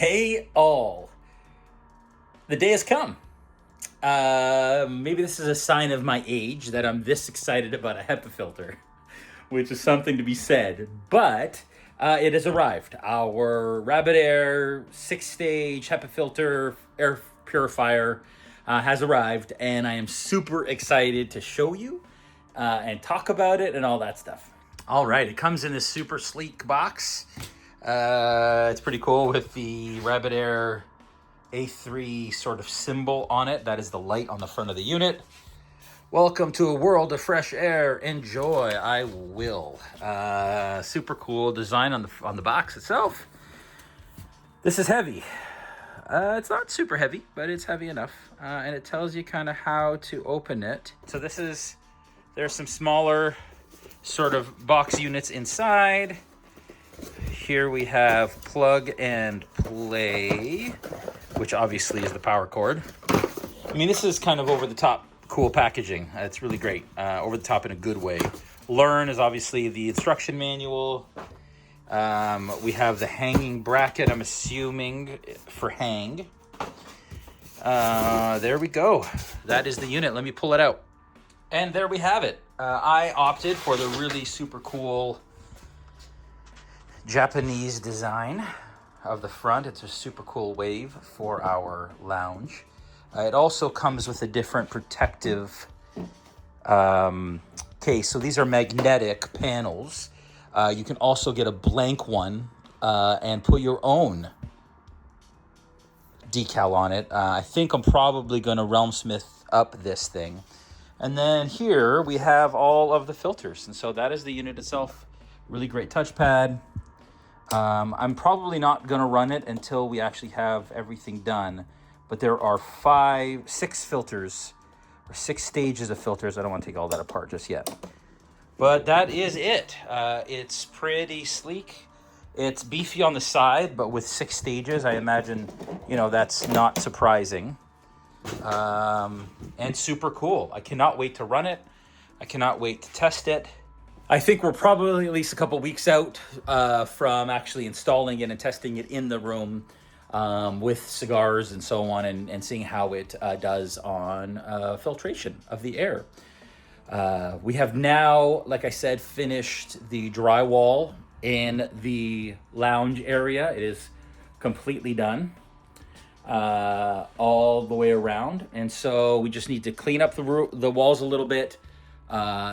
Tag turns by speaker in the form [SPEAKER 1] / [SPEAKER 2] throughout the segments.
[SPEAKER 1] Hey all, the day has come. Maybe this is a sign of my age that I'm this excited about a HEPA filter, which is something to be said, but it has arrived. Our RabbitAir 6-stage HEPA filter air purifier has arrived, and I am super excited to show you and talk about it and all that stuff. All right, it comes in this super sleek box. It's pretty cool with the RabbitAir A3 sort of symbol on it. That is the light on the front of the unit. Welcome to a world of fresh air. Enjoy. I will. Super cool design on the box itself. This is heavy. It's not super heavy, but it's heavy enough. And it tells you kind of how to open it. So there's some smaller sort of box units inside. Here we have plug and play, which obviously is the power cord. I mean, this is kind of over the top cool packaging. It's really great. Over the top in a good way. Learn is obviously the instruction manual. We have the hanging bracket, I'm assuming, for hang. There we go. That is the unit. Let me pull it out. And there we have it. I opted for the really super cool Japanese design of the front. It's a super cool wave for our lounge. It also comes with a different protective case. So these are magnetic panels. You can also get a blank one and put your own decal on it. I think I'm probably going to RealmSmith up this thing. And then here we have all of the filters. And so that is the unit itself. Really great touchpad. I'm probably not going to run it until we actually have everything done. But there are 6 filters, or 6 stages of filters. I don't want to take all that apart just yet. But that is it. It's pretty sleek. It's beefy on the side, but with 6 stages, I imagine, that's not surprising. And super cool. I cannot wait to run it. I cannot wait to test it. I think we're probably at least a couple weeks out from actually installing it and testing it in the room with cigars and so on, and seeing how it does on filtration of the air. We have now, like I said, finished the drywall in the lounge area. It is completely done all the way around. And so we just need to clean up the walls a little bit,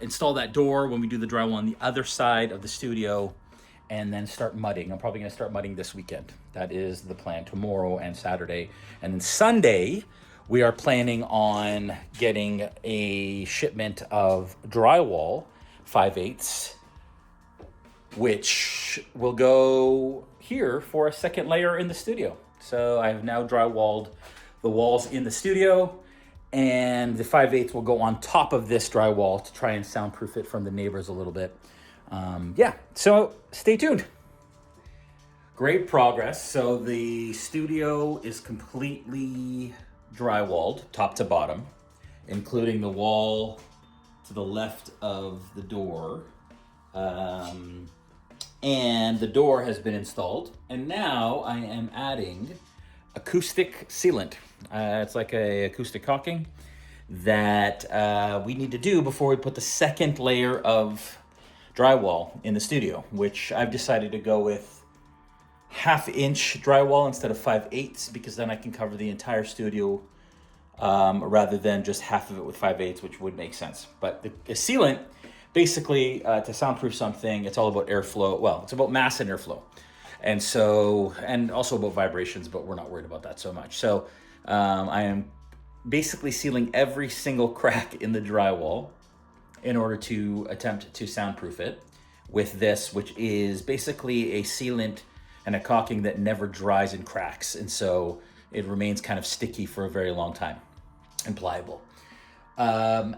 [SPEAKER 1] install that door when we do the drywall on the other side of the studio, and then start mudding. I'm probably going to start mudding this weekend. That is the plan, tomorrow and Saturday. And then Sunday, we are planning on getting a shipment of drywall, 5/8, which will go here for a second layer in the studio. So I have now drywalled the walls in the studio, and the 5/8 will go on top of this drywall to try and soundproof it from the neighbors a little bit. So stay tuned. Great progress. So the studio is completely drywalled top to bottom, including the wall to the left of the door. And the door has been installed. And now I am adding acoustic sealant. It's like a acoustic caulking that we need to do before we put the second layer of drywall in the studio, which I've decided to go with 1/2-inch drywall instead of 5/8, because then I can cover the entire studio rather than just half of it with 5/8, which would make sense. But the sealant, basically, to soundproof something, it's all about airflow. Well, it's about mass and airflow. And also about vibrations, but we're not worried about that so much. So I am basically sealing every single crack in the drywall in order to attempt to soundproof it with this, which is basically a sealant and a caulking that never dries and cracks. And so it remains kind of sticky for a very long time and pliable. And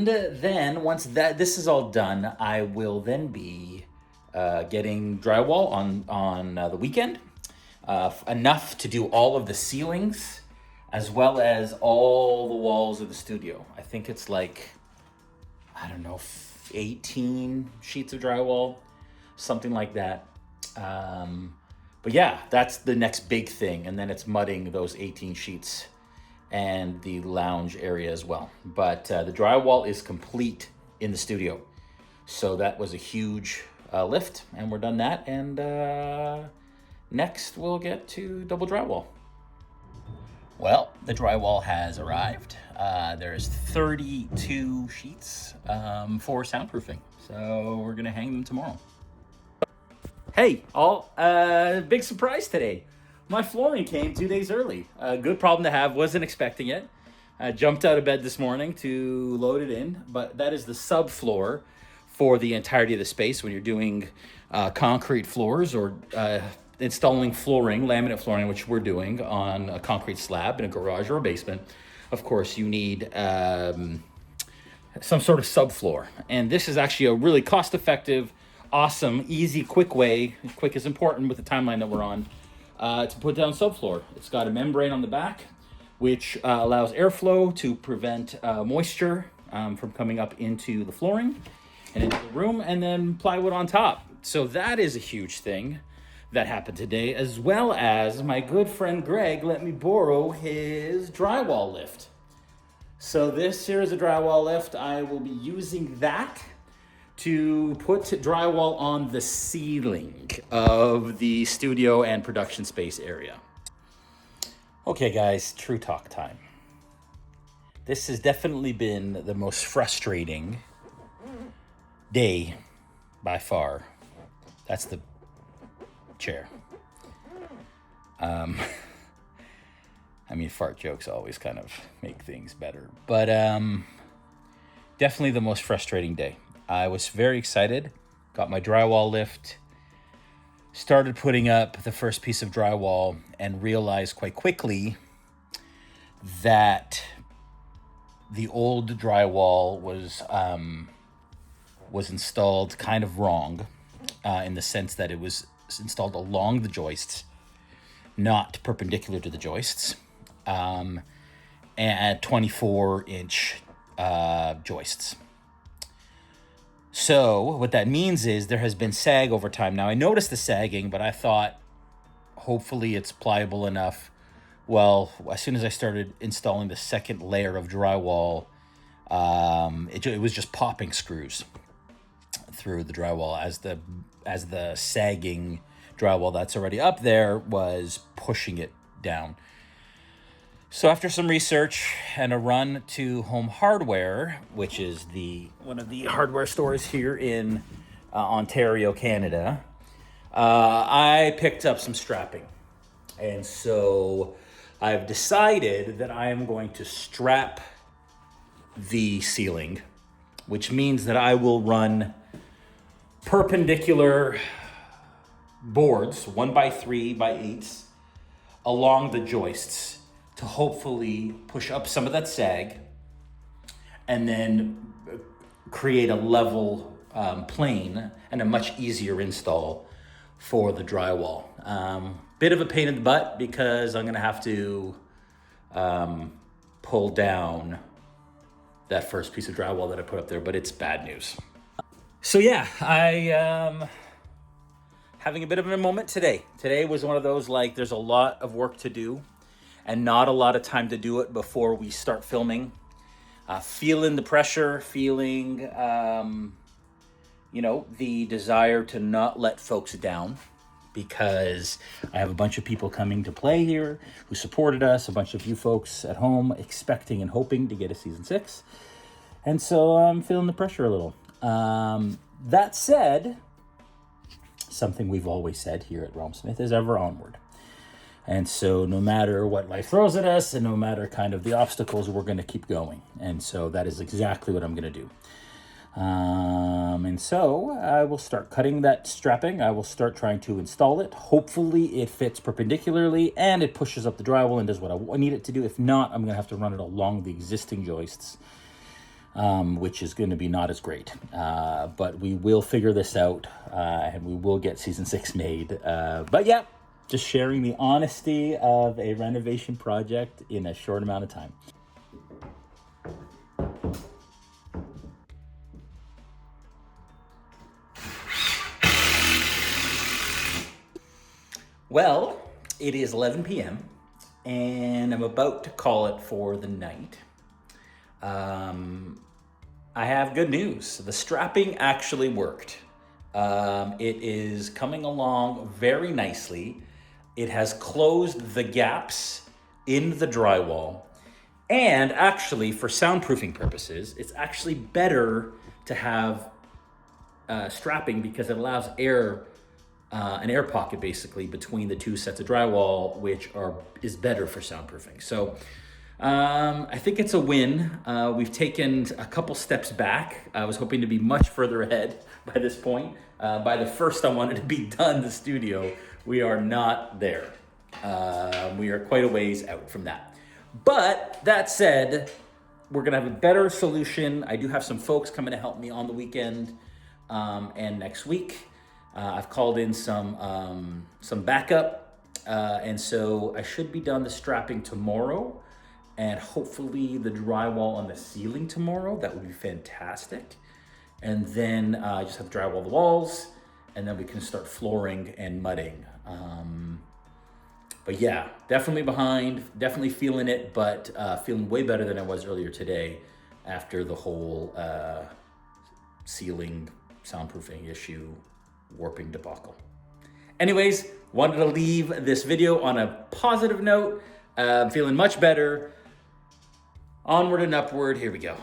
[SPEAKER 1] then once this is all done, I will then be getting drywall on the weekend, enough to do all of the ceilings as well as all the walls of the studio. I think it's like, 18 sheets of drywall, something like that. But yeah, that's the next big thing. And then it's mudding those 18 sheets and the lounge area as well. But the drywall is complete in the studio. So that was a huge lift, and we're done that. And next we'll get to double drywall. Well, the drywall has arrived. There's 32 sheets for soundproofing. So we're gonna hang them tomorrow. Hey, all, big surprise today. My flooring came 2 days early. A good problem to have, wasn't expecting it. I jumped out of bed this morning to load it in, but that is the subfloor for the entirety of the space when you're doing concrete floors or installing flooring, laminate flooring, which we're doing on a concrete slab in a garage or a basement. Of course, you need some sort of subfloor. And this is actually a really cost-effective, awesome, easy, quick way, quick is important with the timeline that we're on, to put down subfloor. It's got a membrane on the back, which allows airflow to prevent moisture from coming up into the flooring and into the room, and then plywood on top. So that is a huge thing that happened today, as well as my good friend Greg let me borrow his drywall lift. So this here is a drywall lift. I will be using that to put drywall on the ceiling of the studio and production space area. Okay guys, true talk time. This has definitely been the most frustrating day by far. That's the chair. I mean, fart jokes always kind of make things better, but definitely the most frustrating day. I was very excited, got my drywall lift, started putting up the first piece of drywall, and realized quite quickly that the old drywall was installed kind of wrong, in the sense that it was installed along the joists, not perpendicular to the joists, and at 24-inch joists. So what that means is there has been sag over time. Now I noticed the sagging, but I thought hopefully it's pliable enough. Well, as soon as I started installing the second layer of drywall, it was just popping screws through the drywall as the sagging drywall that's already up there was pushing it down. So after some research and a run to Home Hardware, which is one of the hardware stores here in Ontario, Canada, I picked up some strapping. And so I've decided that I am going to strap the ceiling, which means that I will run perpendicular boards, 1x3 by 8s, along the joists, to hopefully push up some of that sag and then create a level plane and a much easier install for the drywall. Bit of a pain in the butt because I'm gonna have to pull down that first piece of drywall that I put up there, but it's bad news. So yeah, I having a bit of a moment today. Today was one of those, like, there's a lot of work to do and not a lot of time to do it before we start filming. Feeling the pressure, feeling, the desire to not let folks down, because I have a bunch of people coming to play here who supported us, a bunch of you folks at home expecting and hoping to get a season 6. And so I'm feeling the pressure a little. That said, something we've always said here at RealmSmith is ever onward. And so no matter what life throws at us and no matter kind of the obstacles, we're going to keep going. And so that is exactly what I'm going to do. And so I will start cutting that strapping. I will start trying to install it. Hopefully it fits perpendicularly and it pushes up the drywall and does what I need it to do. If not, I'm going to have to run it along the existing joists, which is going to be not as great. But we will figure this out, and we will get season 6 made. But yeah, just sharing the honesty of a renovation project in a short amount of time. Well, it is 11 p.m. and I'm about to call it for the night. I have good news. The strapping actually worked. It is coming along very nicely. It has closed the gaps in the drywall. And actually, for soundproofing purposes, it's actually better to have strapping because it allows air, an air pocket basically between the two sets of drywall, which is better for soundproofing. So I think it's a win. We've taken a couple steps back. I was hoping to be much further ahead by this point. By the first I wanted to be done the studio, we are not there. We are quite a ways out from that. But that said, we're gonna have a better solution. I do have some folks coming to help me on the weekend and next week. I've called in some backup, and so I should be done the strapping tomorrow, and hopefully the drywall on the ceiling tomorrow. That would be fantastic. And then I just have to drywall the walls, and then we can start flooring and mudding. But yeah, definitely behind, definitely feeling it, but feeling way better than I was earlier today after the whole ceiling soundproofing issue warping debacle. Anyways, wanted to leave this video on a positive note. Feeling much better. Onward and upward, here we go.